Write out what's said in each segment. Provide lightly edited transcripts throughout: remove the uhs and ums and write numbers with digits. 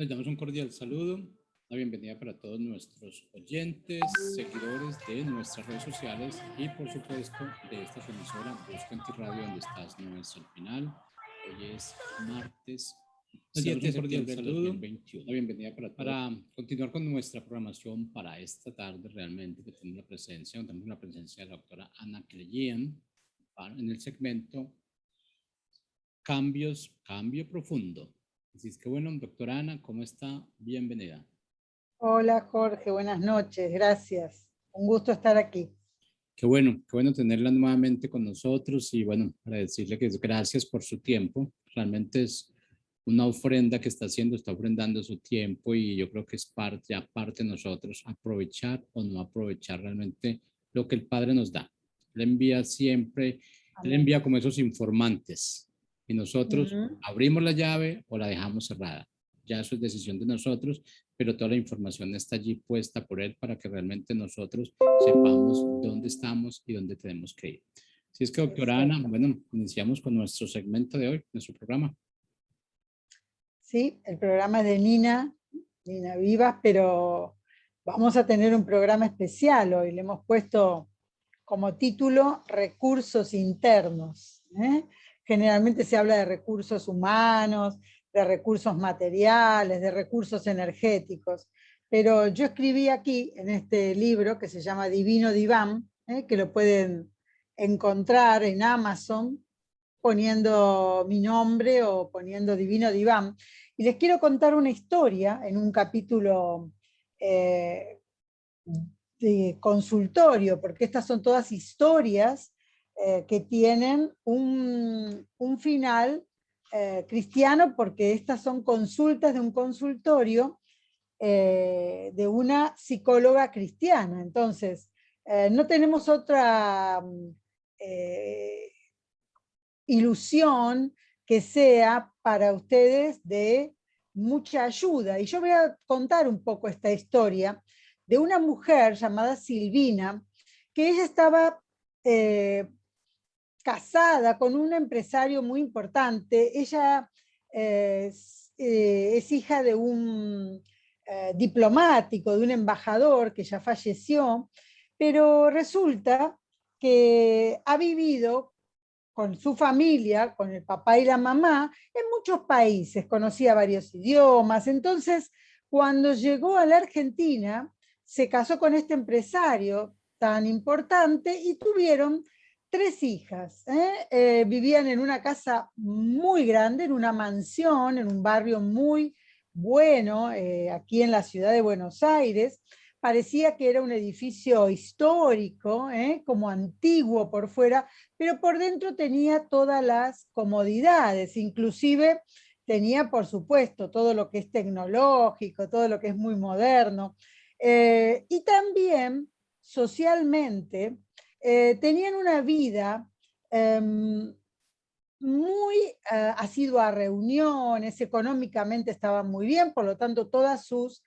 Les damos un cordial saludo, la bienvenida para todos nuestros oyentes, seguidores de nuestras redes sociales y por supuesto de esta su emisora Busca en ti Radio, donde estás no es el final. Hoy es martes 7 de septiembre del 2021. La bienvenida para todos. Para continuar con nuestra programación para esta tarde, realmente que tenemos la presencia de la doctora Ana Cleyen en el segmento Cambio Profundo. Así es que bueno, doctora Ana, ¿cómo está? Bienvenida. Hola Jorge, buenas noches, gracias. Un gusto estar aquí. Qué bueno tenerla nuevamente con nosotros y bueno, para decirle que gracias por su tiempo. Realmente es una ofrenda que está ofrendando su tiempo y yo creo que es parte de nosotros aprovechar o no aprovechar realmente lo que el Padre nos da. Le envía siempre, Él envía como esos informantes y nosotros abrimos la llave o la dejamos cerrada. Ya eso es decisión de nosotros, pero toda la información está allí puesta por Él para que realmente nosotros sepamos dónde estamos y dónde tenemos que ir. Así es que, doctora Ana, bueno, iniciamos con nuestro segmento de hoy, nuestro programa. Sí, el programa es de Nina Vivas, pero vamos a tener un programa especial hoy. Le hemos puesto como título Recursos Internos. Generalmente se habla de recursos humanos, de recursos materiales, de recursos energéticos, pero yo escribí aquí, en este libro que se llama Divino Diván, que lo pueden encontrar en Amazon, poniendo mi nombre o poniendo Divino Diván. Y les quiero contar una historia en un capítulo de consultorio, porque estas son todas historias que tienen un final cristiano, porque estas son consultas de un consultorio de una psicóloga cristiana. Entonces, no tenemos otra ilusión que sea para ustedes de mucha ayuda. Y yo voy a contar un poco esta historia de una mujer llamada Silvina, que ella estaba casada con un empresario muy importante. Ella es hija de un diplomático, de un embajador que ya falleció, pero resulta que ha vivido con su familia, con el papá y la mamá, en muchos países, conocía varios idiomas. Entonces, cuando llegó a la Argentina, se casó con este empresario tan importante y tuvieron 3 hijas. Vivían en una casa muy grande, en una mansión, en un barrio muy bueno, aquí en la ciudad de Buenos Aires. Parecía que era un edificio histórico, como antiguo por fuera, pero por dentro tenía todas las comodidades, inclusive tenía, por supuesto, todo lo que es tecnológico, todo lo que es muy moderno, y también socialmente tenían una vida muy asidua a reuniones, económicamente estaban muy bien, por lo tanto todas sus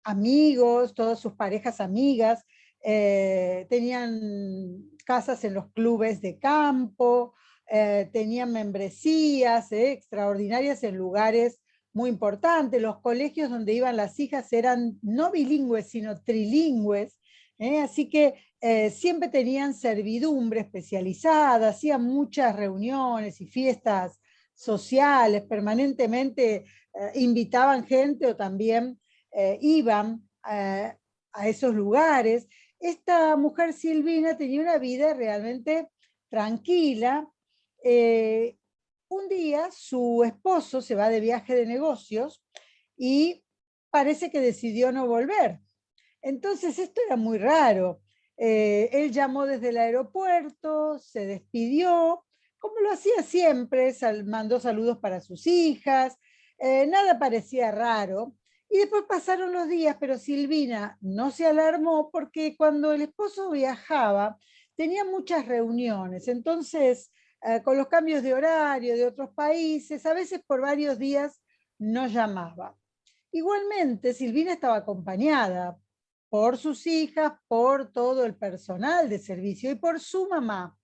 amigos, todas sus parejas amigas, tenían casas en los clubes de campo, tenían membresías extraordinarias en lugares muy importantes. Los colegios donde iban las hijas eran no bilingües, sino trilingües, así que siempre tenían servidumbre especializada, hacían muchas reuniones y fiestas sociales, permanentemente invitaban gente o también iban a esos lugares. Esta mujer Silvina tenía una vida realmente tranquila. Un día su esposo se va de viaje de negocios y parece que decidió no volver. Entonces esto era muy raro. Él llamó desde el aeropuerto, se despidió, como lo hacía siempre, mandó saludos para sus hijas, nada parecía raro. Y después pasaron los días, pero Silvina no se alarmó porque cuando el esposo viajaba tenía muchas reuniones. Entonces, con los cambios de horario de otros países, a veces por varios días no llamaba. Igualmente, Silvina estaba acompañada por sus hijas, por todo el personal de servicio y por su mamá.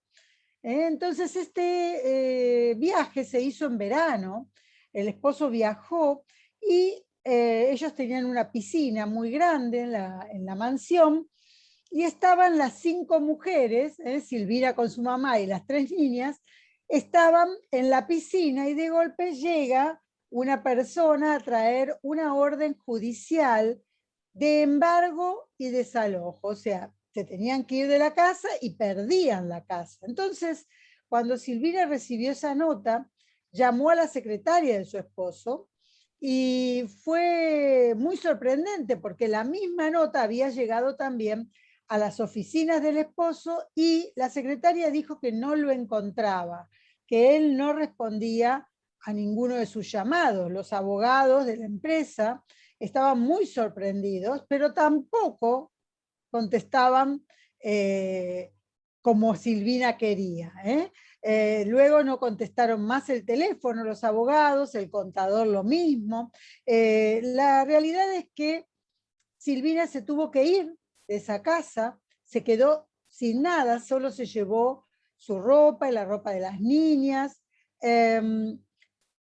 Entonces, este viaje se hizo en verano, el esposo viajó y ellos tenían una piscina muy grande en la mansión, y estaban las 5 mujeres, Silvina con su mamá y las 3 niñas, estaban en la piscina y de golpe llega una persona a traer una orden judicial de embargo y desalojo, o sea, se tenían que ir de la casa y perdían la casa. Entonces, cuando Silvina recibió esa nota, llamó a la secretaria de su esposo y fue muy sorprendente porque la misma nota había llegado también a las oficinas del esposo y la secretaria dijo que no lo encontraba, que él no respondía a ninguno de sus llamados. Los abogados de la empresa estaban muy sorprendidos, pero tampoco contestaban como Silvina quería. Luego no contestaron más el teléfono los abogados, el contador lo mismo. La realidad es que Silvina se tuvo que ir de esa casa, se quedó sin nada, solo se llevó su ropa y la ropa de las niñas,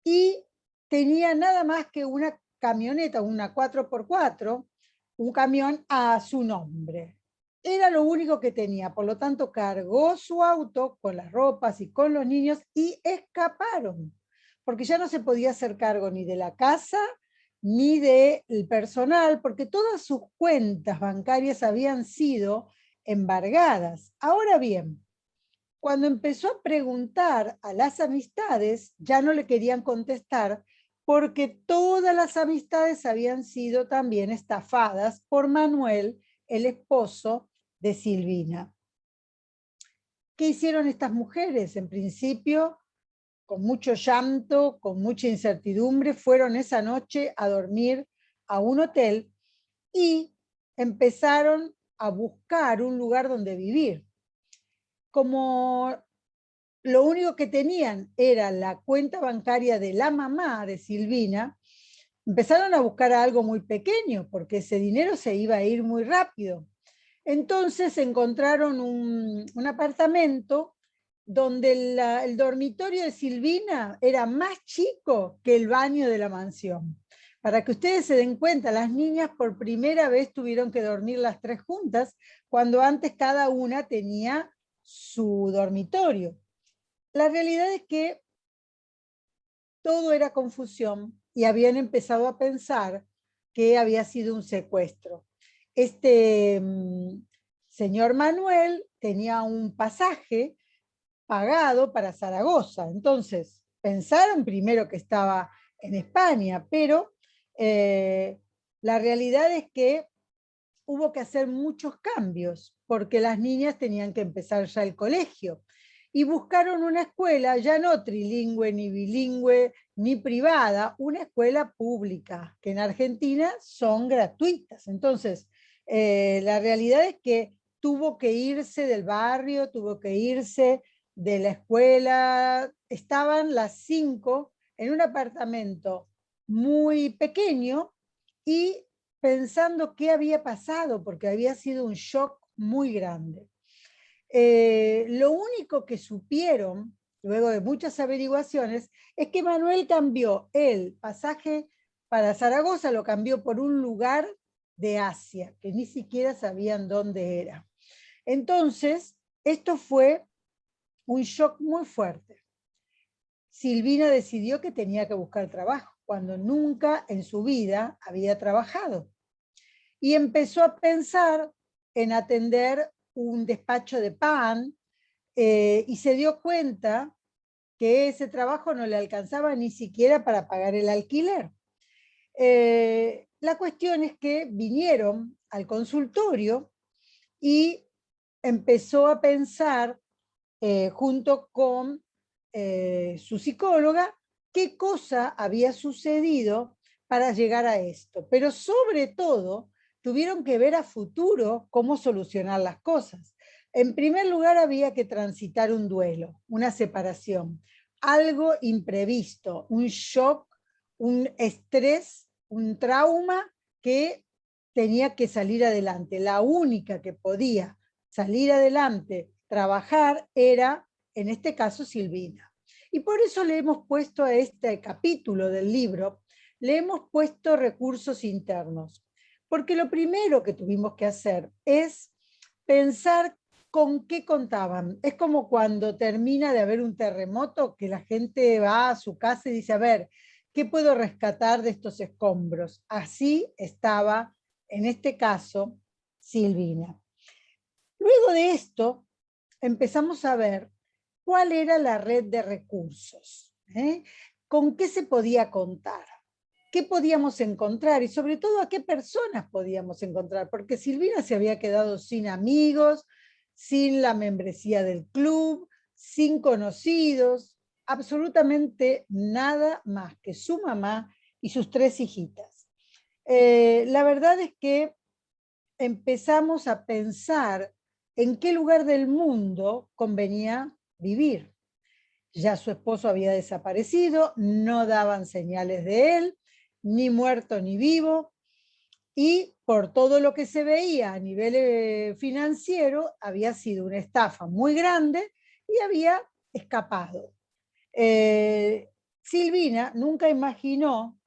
y tenía nada más que una camioneta, una 4x4, un camión a su nombre. Era lo único que tenía, por lo tanto cargó su auto con las ropas y con los niños y escaparon, porque ya no se podía hacer cargo ni de la casa ni del personal, porque todas sus cuentas bancarias habían sido embargadas. Ahora bien, cuando empezó a preguntar a las amistades, ya no le querían contestar porque todas las amistades habían sido también estafadas por Manuel, el esposo de Silvina. ¿Qué hicieron estas mujeres? En principio, con mucho llanto, con mucha incertidumbre, fueron esa noche a dormir a un hotel y empezaron a buscar un lugar donde vivir. Como lo único que tenían era la cuenta bancaria de la mamá de Silvina, empezaron a buscar algo muy pequeño, porque ese dinero se iba a ir muy rápido. Entonces encontraron un apartamento donde el dormitorio de Silvina era más chico que el baño de la mansión. Para que ustedes se den cuenta, las niñas por primera vez tuvieron que dormir las 3 juntas, cuando antes cada una tenía su dormitorio. La realidad es que todo era confusión y habían empezado a pensar que había sido un secuestro. Este señor Manuel tenía un pasaje pagado para Zaragoza, entonces pensaron primero que estaba en España, pero la realidad es que hubo que hacer muchos cambios porque las niñas tenían que empezar ya el colegio y buscaron una escuela ya no trilingüe, ni bilingüe, ni privada, una escuela pública, que en Argentina son gratuitas. Entonces, la realidad es que tuvo que irse del barrio, tuvo que irse de la escuela, estaban las 5 en un apartamento muy pequeño y pensando qué había pasado, porque había sido un shock muy grande. Lo único que supieron, luego de muchas averiguaciones, es que Manuel cambió el pasaje para Zaragoza, lo cambió por un lugar de Asia, que ni siquiera sabían dónde era. Entonces, esto fue un shock muy fuerte. Silvina decidió que tenía que buscar trabajo, cuando nunca en su vida había trabajado. Y empezó a pensar en atender un despacho de pan y se dio cuenta que ese trabajo no le alcanzaba ni siquiera para pagar el alquiler. La cuestión es que vinieron al consultorio y empezó a pensar junto con su psicóloga qué cosa había sucedido para llegar a esto. Pero sobre todo, tuvieron que ver a futuro cómo solucionar las cosas. En primer lugar, había que transitar un duelo, una separación, algo imprevisto, un shock, un estrés, un trauma que tenía que salir adelante. La única que podía salir adelante, trabajar, era, en este caso, Silvina. Y por eso le hemos puesto a este capítulo del libro le hemos puesto recursos internos, porque lo primero que tuvimos que hacer es pensar con qué contaban. Es como cuando termina de haber un terremoto, que la gente va a su casa y dice, a ver, ¿qué puedo rescatar de estos escombros? Así estaba, en este caso, Silvina. Luego de esto, empezamos a ver cuál era la red de recursos, con qué se podía contar, qué podíamos encontrar y sobre todo a qué personas podíamos encontrar, porque Silvina se había quedado sin amigos, sin la membresía del club, sin conocidos, absolutamente nada más que su mamá y sus 3 hijitas. La verdad es que empezamos a pensar en qué lugar del mundo convenía vivir. Ya su esposo había desaparecido, no daban señales de él, ni muerto ni vivo, y por todo lo que se veía a nivel financiero, había sido una estafa muy grande y había escapado. Silvina nunca imaginó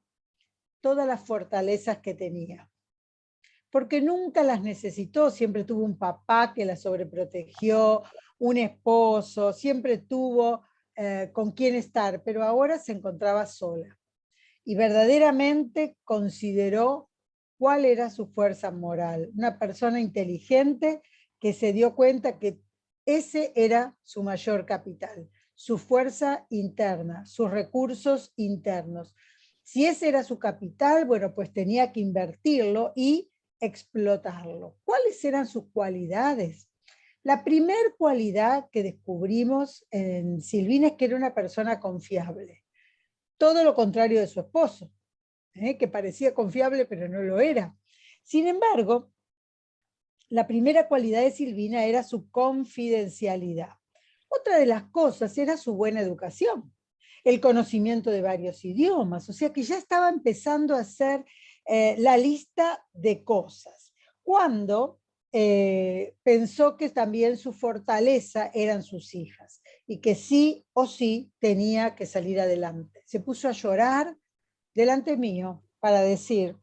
todas las fortalezas que tenía, porque nunca las necesitó, siempre tuvo un papá que la sobreprotegió, un esposo, siempre tuvo con quién estar, pero ahora se encontraba sola y verdaderamente consideró cuál era su fuerza moral. Una persona inteligente que se dio cuenta que ese era su mayor capital, su fuerza interna, sus recursos internos. Si ese era su capital, bueno, pues tenía que invertirlo y explotarlo. ¿Cuáles eran sus cualidades? La primera cualidad que descubrimos en Silvina es que era una persona confiable. Todo lo contrario de su esposo, que parecía confiable, pero no lo era. Sin embargo, la primera cualidad de Silvina era su confidencialidad. Otra de las cosas era su buena educación, el conocimiento de varios idiomas, o sea que ya estaba empezando a hacer la lista de cosas. Cuando pensó que también su fortaleza eran sus hijas y que sí o sí tenía que salir adelante. Se puso a llorar delante mío para decir,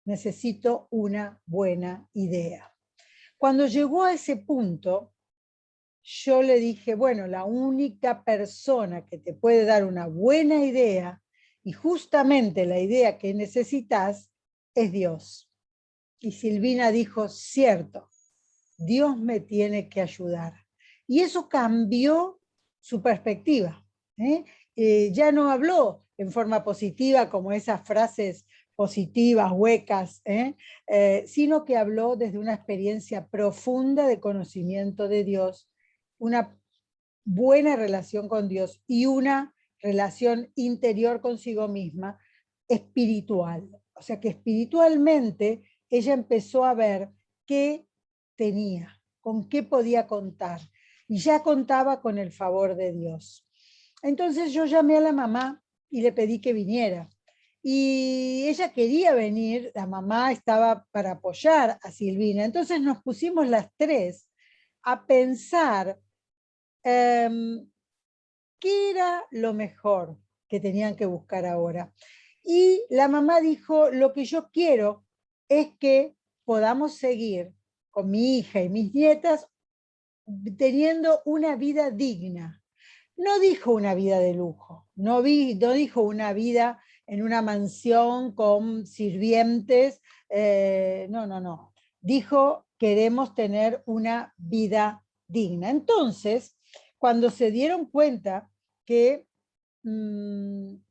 necesito una buena idea. Cuando llegó a ese punto, yo le dije, bueno, la única persona que te puede dar una buena idea y justamente la idea que necesitas es Dios. Y Silvina dijo, cierto, Dios me tiene que ayudar. Y eso cambió su perspectiva. Ya no habló en forma positiva como esas frases positivas, huecas, sino que habló desde una experiencia profunda de conocimiento de Dios, una buena relación con Dios y una relación interior consigo misma, espiritual. O sea que espiritualmente ella empezó a ver qué tenía, con qué podía contar, y ya contaba con el favor de Dios. Entonces yo llamé a la mamá y le pedí que viniera. Y ella quería venir, la mamá estaba para apoyar a Silvina. Entonces nos pusimos las 3 a pensar qué era lo mejor que tenían que buscar ahora. Y la mamá dijo, lo que yo quiero es que podamos seguir con mi hija y mis nietas teniendo una vida digna. No dijo una vida de lujo, no dijo una vida en una mansión con sirvientes, no. Dijo, queremos tener una vida digna. Entonces, cuando se dieron cuenta que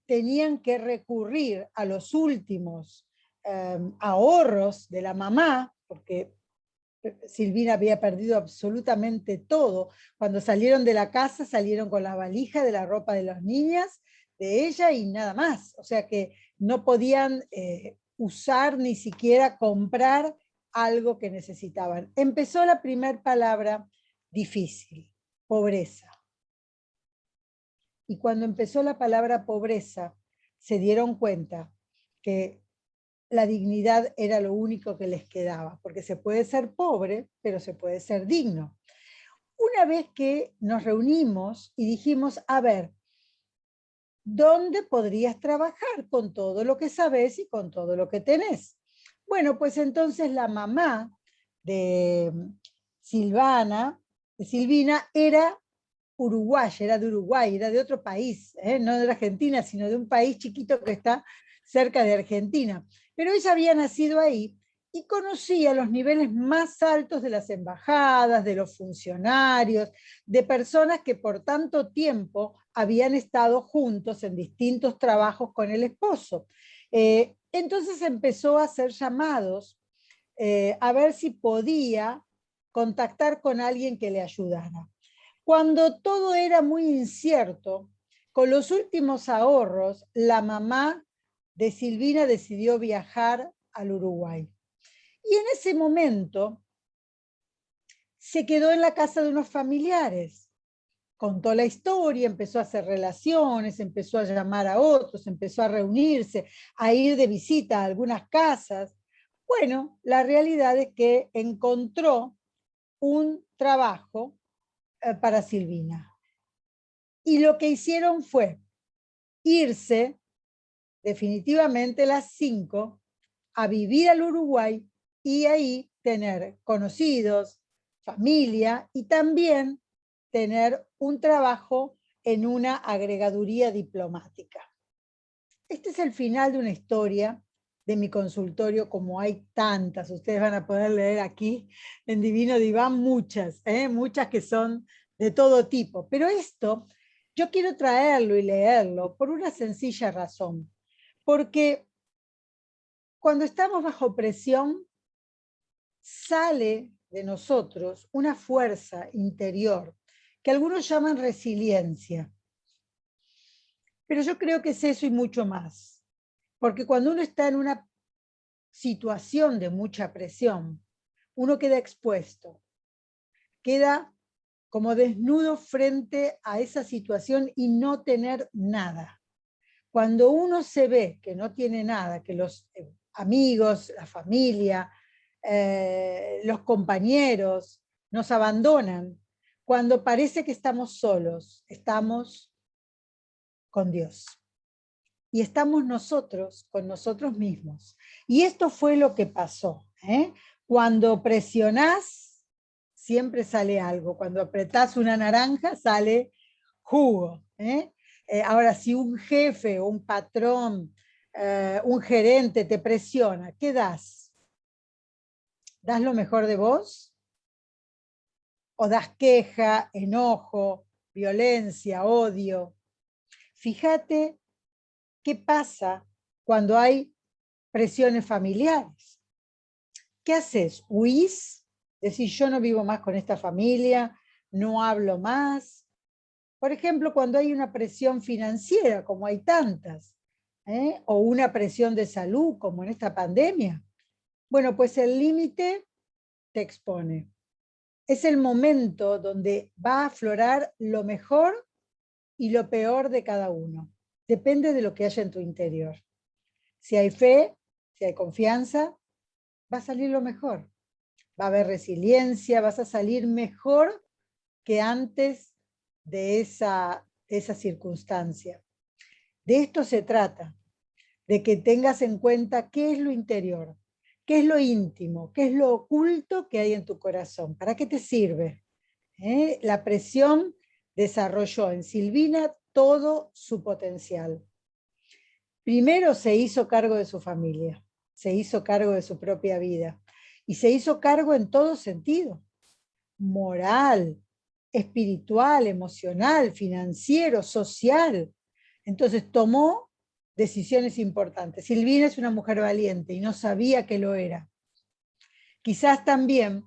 tenían que recurrir a los últimos ahorros de la mamá, porque Silvina había perdido absolutamente todo. Cuando salieron de la casa, salieron con la valija de la ropa de las niñas, de ella y nada más. O sea que no podían usar ni siquiera comprar algo que necesitaban. Empezó la primera palabra difícil, pobreza. Y cuando empezó la palabra pobreza, se dieron cuenta que la dignidad era lo único que les quedaba, porque se puede ser pobre, pero se puede ser digno. Una vez que nos reunimos y dijimos, a ver, ¿dónde podrías trabajar con todo lo que sabes y con todo lo que tenés? Bueno, pues entonces la mamá de Silvina, era uruguaya, era de Uruguay, era de otro país, no de Argentina, sino de un país chiquito que está cerca de Argentina. Pero ella había nacido ahí y conocía los niveles más altos de las embajadas, de los funcionarios, de personas que por tanto tiempo habían estado juntos en distintos trabajos con el esposo. Entonces empezó a hacer llamados a ver si podía contactar con alguien que le ayudara. Cuando todo era muy incierto, con los últimos ahorros, la mamá de Silvina decidió viajar al Uruguay. Y en ese momento se quedó en la casa de unos familiares. Contó la historia, empezó a hacer relaciones, empezó a llamar a otros, empezó a reunirse, a ir de visita a algunas casas. Bueno, la realidad es que encontró un trabajo para Silvina. Y lo que hicieron fue irse definitivamente las 5 a vivir al Uruguay y ahí tener conocidos, familia y también tener un trabajo en una agregaduría diplomática. Este es el final de una historia de mi consultorio, como hay tantas, ustedes van a poder leer aquí en Divino Diván muchas, muchas que son de todo tipo, pero esto yo quiero traerlo y leerlo por una sencilla razón, porque cuando estamos bajo presión, sale de nosotros una fuerza interior que algunos llaman resiliencia. Pero yo creo que es eso y mucho más. Porque cuando uno está en una situación de mucha presión, uno queda expuesto, queda como desnudo frente a esa situación y no tener nada. Cuando uno se ve que no tiene nada, que los amigos, la familia, los compañeros nos abandonan, cuando parece que estamos solos, estamos con Dios. Y estamos nosotros con nosotros mismos. Y esto fue lo que pasó. Cuando presionás, siempre sale algo. Cuando apretás una naranja, sale jugo. Ahora, si un jefe, un patrón, un gerente te presiona, ¿qué das? ¿Das lo mejor de vos? ¿O das queja, enojo, violencia, odio? Fíjate qué pasa cuando hay presiones familiares. ¿Qué haces? ¿Huís? Decís, yo no vivo más con esta familia, no hablo más. Por ejemplo, cuando hay una presión financiera, como hay tantas, o una presión de salud, como en esta pandemia. Bueno, pues el límite te expone. Es el momento donde va a aflorar lo mejor y lo peor de cada uno. Depende de lo que haya en tu interior. Si hay fe, si hay confianza, va a salir lo mejor. Va a haber resiliencia, vas a salir mejor que antes de esa circunstancia. De esto se trata, de que tengas en cuenta qué es lo interior, qué es lo íntimo, qué es lo oculto que hay en tu corazón. ¿Para qué te sirve? La presión desarrolló en Silvina todo su potencial. Primero se hizo cargo de su familia, se hizo cargo de su propia vida y se hizo cargo en todo sentido, moral, espiritual, emocional, financiero, social. Entonces tomó decisiones importantes. Silvina es una mujer valiente y no sabía que lo era. Quizás también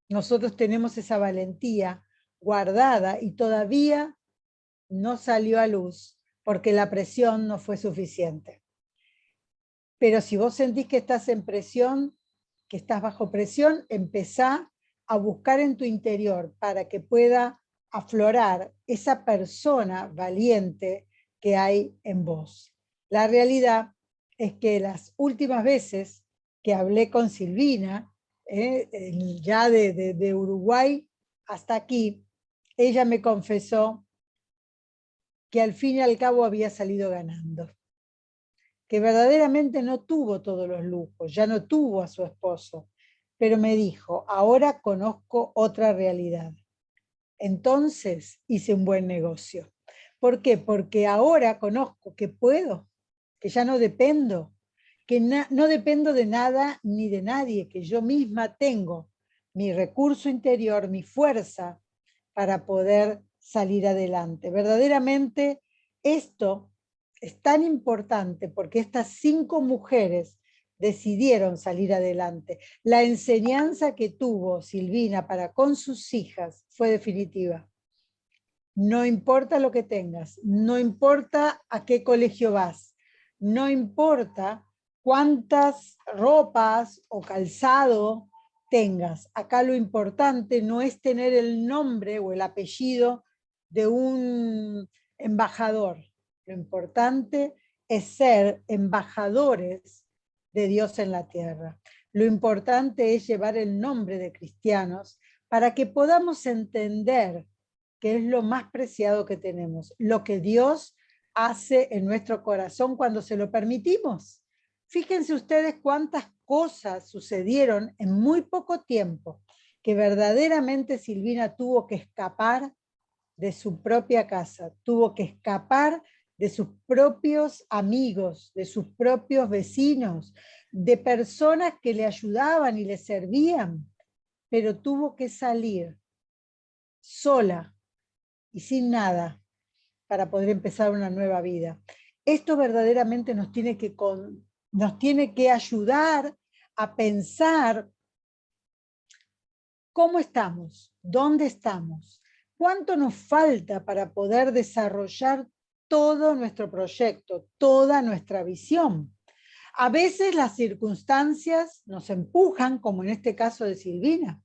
nosotros tenemos esa valentía guardada y todavía no salió a luz porque la presión no fue suficiente. Pero si vos sentís que estás en presión, que estás bajo presión, empezá a buscar en tu interior para que pueda aflorar esa persona valiente que hay en vos. La realidad es que las últimas veces que hablé con Silvina, ya de Uruguay hasta aquí, ella me confesó que al fin y al cabo había salido ganando, que verdaderamente no tuvo todos los lujos, ya no tuvo a su esposo, pero me dijo, ahora conozco otra realidad. Entonces hice un buen negocio. ¿Por qué? Porque ahora conozco que puedo, que ya no dependo, que no dependo de nada ni de nadie, que yo misma tengo mi recurso interior, mi fuerza para poder salir adelante. Verdaderamente esto es tan importante porque estas 5 mujeres decidieron salir adelante. La enseñanza que tuvo Silvina para con sus hijas fue definitiva. No importa lo que tengas, no importa a qué colegio vas, no importa cuántas ropas o calzado tengas. Acá lo importante no es tener el nombre o el apellido de un embajador. Lo importante es ser embajadores de Dios en la tierra. Lo importante es llevar el nombre de cristianos para que podamos entender que es lo más preciado que tenemos, lo que Dios hace en nuestro corazón cuando se lo permitimos. Fíjense ustedes cuántas cosas sucedieron en muy poco tiempo, que verdaderamente Silvina tuvo que escapar de su propia casa, tuvo que escapar de sus propios amigos, de sus propios vecinos, de personas que le ayudaban y le servían, pero tuvo que salir sola y sin nada para poder empezar una nueva vida. Esto verdaderamente nos tiene que ayudar a pensar cómo estamos, dónde estamos, cuánto nos falta para poder desarrollar todo nuestro proyecto, toda nuestra visión. A veces las circunstancias nos empujan, como en este caso de Silvina,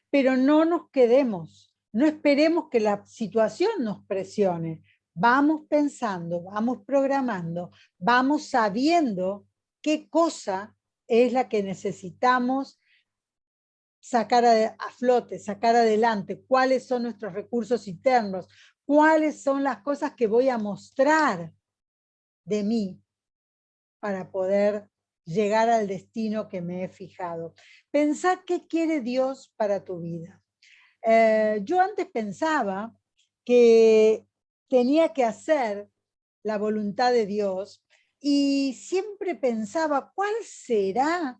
pero no nos quedemos, no esperemos que la situación nos presione. Vamos pensando, vamos programando, vamos sabiendo qué cosa es la que necesitamos sacar a flote, sacar adelante, cuáles son nuestros recursos internos, cuáles son las cosas que voy a mostrar de mí para poder llegar al destino que me he fijado. Pensá qué quiere Dios para tu vida. Yo antes pensaba que tenía que hacer la voluntad de Dios y siempre pensaba, ¿cuál será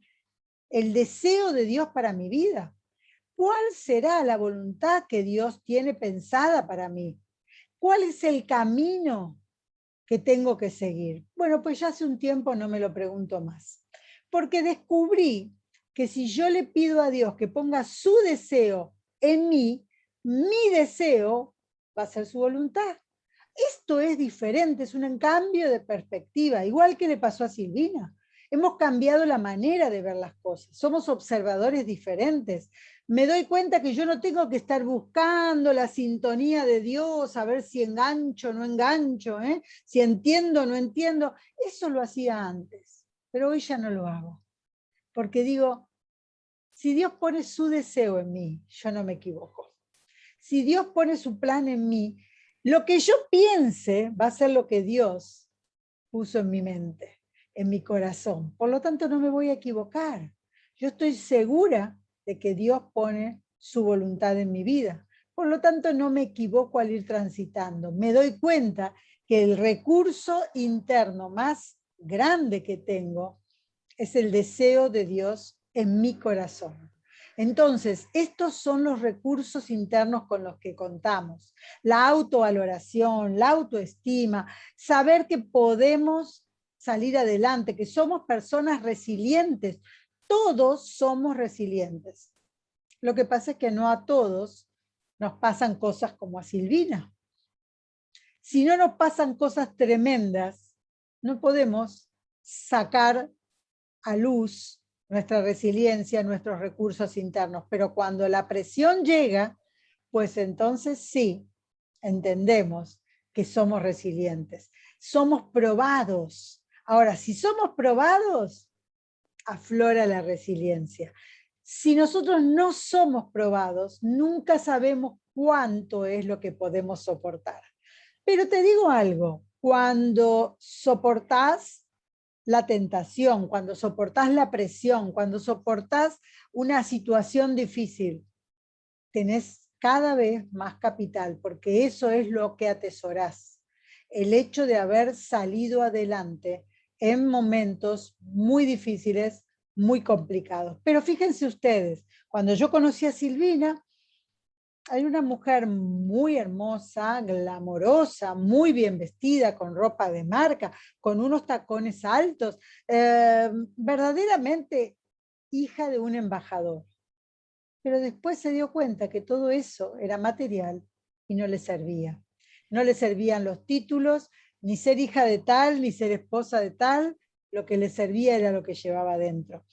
el deseo de Dios para mi vida? ¿Cuál será la voluntad que Dios tiene pensada para mí? ¿Cuál es el camino que tengo que seguir? Bueno, pues ya hace un tiempo no me lo pregunto más, porque descubrí que si yo le pido a Dios que ponga su deseo en mí, mi deseo va a ser su voluntad. Esto es diferente, es un cambio de perspectiva, igual que le pasó a Silvina. Hemos cambiado la manera de ver las cosas, somos observadores diferentes. Me doy cuenta que yo no tengo que estar buscando la sintonía de Dios, a ver si engancho o no engancho, si entiendo o no entiendo. Eso lo hacía antes, pero hoy ya no lo hago. Porque digo, si Dios pone su deseo en mí, yo no me equivoco. Si Dios pone su plan en mí, lo que yo piense va a ser lo que Dios puso en mi mente, en mi corazón. Por lo tanto, no me voy a equivocar. Yo estoy segura de que Dios pone su voluntad en mi vida. Por lo tanto, no me equivoco al ir transitando. Me doy cuenta que el recurso interno más grande que tengo es el deseo de Dios en mi corazón. Entonces, estos son los recursos internos con los que contamos. La autovaloración, la autoestima, saber que podemos salir adelante, que somos personas resilientes. Todos somos resilientes. Lo que pasa es que no a todos nos pasan cosas como a Silvina. Si no nos pasan cosas tremendas, no podemos sacar a luz nuestra resiliencia, nuestros recursos internos. Pero cuando la presión llega, pues entonces sí, entendemos que somos resilientes. Somos probados. Ahora, si somos probados, aflora la resiliencia. Si nosotros no somos probados, nunca sabemos cuánto es lo que podemos soportar. Pero te digo algo, cuando soportás la tentación, cuando soportás la presión, cuando soportás una situación difícil, tenés cada vez más capital, porque eso es lo que atesorás. El hecho de haber salido adelante en momentos muy difíciles, muy complicados. Pero fíjense ustedes, cuando yo conocí a Silvina, hay una mujer muy hermosa, glamorosa, muy bien vestida, con ropa de marca, con unos tacones altos, verdaderamente hija de un embajador. Pero después se dio cuenta que todo eso era material y no le servía. No le servían los títulos, ni ser hija de tal, ni ser esposa de tal. Lo que le servía era lo que llevaba dentro.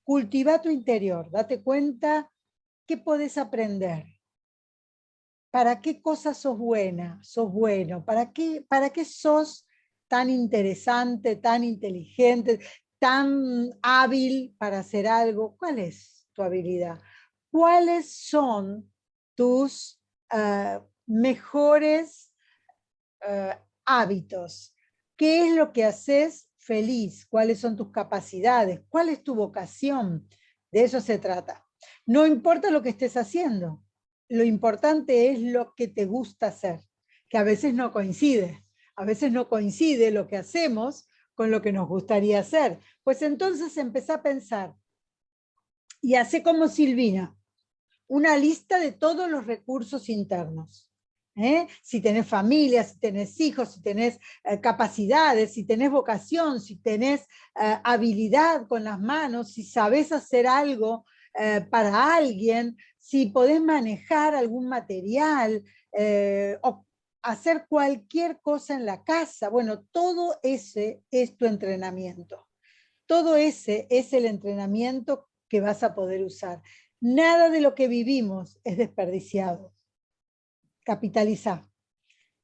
Cultiva tu interior, date cuenta qué podés aprender. ¿Para qué cosas sos buena? ¿Sos bueno? ¿Para qué sos tan interesante, tan inteligente, tan hábil para hacer algo? ¿Cuál es tu habilidad? ¿Cuáles son tus mejores hábitos? ¿Qué es lo que haces feliz? ¿Cuáles son tus capacidades? ¿Cuál es tu vocación? De eso se trata. No importa lo que estés haciendo, lo importante es lo que te gusta hacer, que a veces no coincide. A veces no coincide lo que hacemos con lo que nos gustaría hacer. Pues entonces empezá a pensar y hace como Silvina, una lista de todos los recursos internos. Si tenés familia, si tenés hijos, si tenés capacidades, si tenés vocación, si tenés habilidad con las manos, si sabés hacer algo para alguien, si podés manejar algún material o hacer cualquier cosa en la casa. Bueno, todo ese es tu entrenamiento. Todo ese es el entrenamiento que vas a poder usar. Nada de lo que vivimos es desperdiciado. Capitaliza.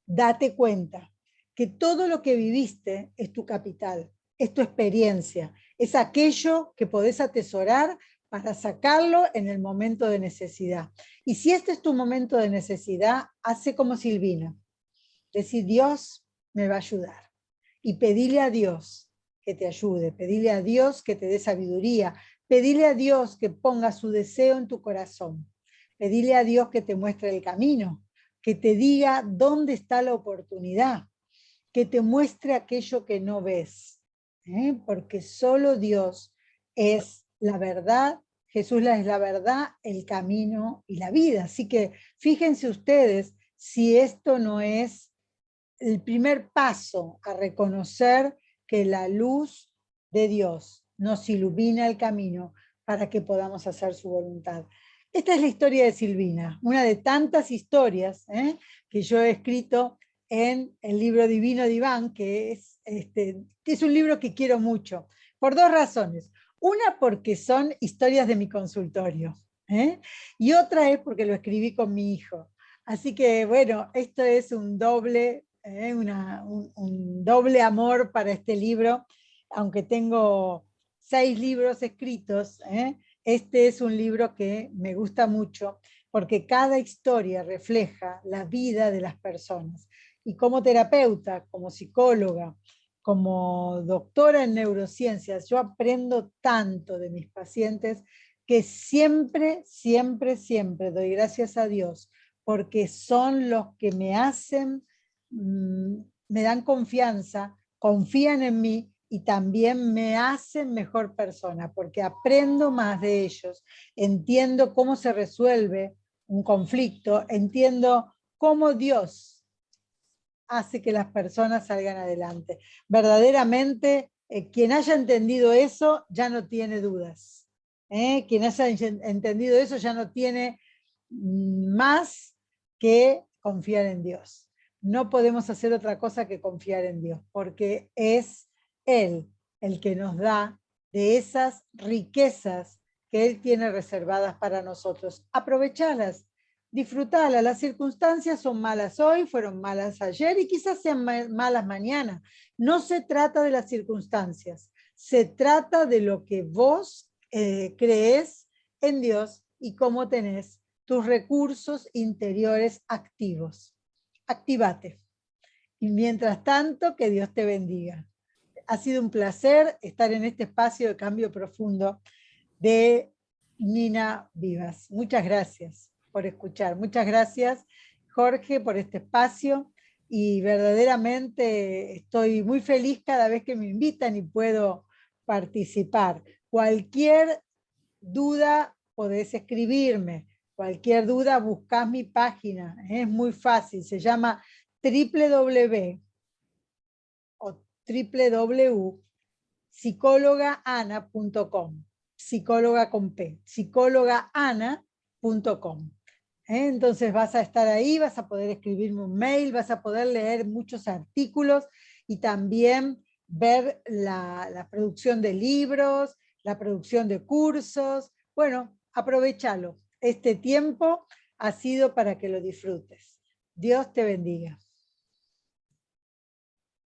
Date cuenta que todo lo que viviste es tu capital, es tu experiencia, es aquello que podés atesorar para sacarlo en el momento de necesidad. Y si este es tu momento de necesidad, hace como Silvina. Decir, Dios me va a ayudar. Y pedile a Dios que te ayude, pedile a Dios que te dé sabiduría, pedile a Dios que ponga su deseo en tu corazón, pedile a Dios que te muestre el camino, que te diga dónde está la oportunidad, que te muestre aquello que no ves, porque solo Dios es la verdad, Jesús es la verdad, el camino y la vida. Así que fíjense ustedes si esto no es el primer paso a reconocer que la luz de Dios nos ilumina el camino para que podamos hacer su voluntad. Esta es la historia de Silvina, una de tantas historias que yo he escrito en el libro Divino Diván, que es un libro que quiero mucho, por dos razones. Una, porque son historias de mi consultorio, y otra es porque lo escribí con mi hijo. Así que, bueno, esto es un doble doble amor para este libro, aunque tengo 6 libros escritos, este es un libro que me gusta mucho porque cada historia refleja la vida de las personas. Y como terapeuta, como psicóloga, como doctora en neurociencias, yo aprendo tanto de mis pacientes que siempre, siempre, siempre doy gracias a Dios porque son los que me hacen me dan confianza, confían en mí y también me hacen mejor persona, porque aprendo más de ellos, entiendo cómo se resuelve un conflicto, entiendo cómo Dios hace que las personas salgan adelante. Verdaderamente, quien haya entendido eso ya no tiene dudas. Quien haya entendido eso ya no tiene más que confiar en Dios. No podemos hacer otra cosa que confiar en Dios, porque es Él el que nos da de esas riquezas que Él tiene reservadas para nosotros. Aprovechalas, disfrutalas. Las circunstancias son malas hoy, fueron malas ayer y quizás sean malas mañana. No se trata de las circunstancias, se trata de lo que vos crees en Dios y cómo tenés tus recursos interiores activos. Actívate. Y mientras tanto, que Dios te bendiga. Ha sido un placer estar en este espacio de cambio profundo de Nina Vivas. Muchas gracias por escuchar. Muchas gracias, Jorge, por este espacio. Y verdaderamente estoy muy feliz cada vez que me invitan y puedo participar. Cualquier duda podés escribirme. Cualquier duda buscás mi página. Es muy fácil. Se llama www.psicólogaana.com, psicóloga con P, psicólogaana.com. Entonces vas a estar ahí, vas a poder escribirme un mail, vas a poder leer muchos artículos y también ver la producción de libros, la producción de cursos. Bueno, aprovechalo. Este tiempo ha sido para que lo disfrutes. Dios te bendiga.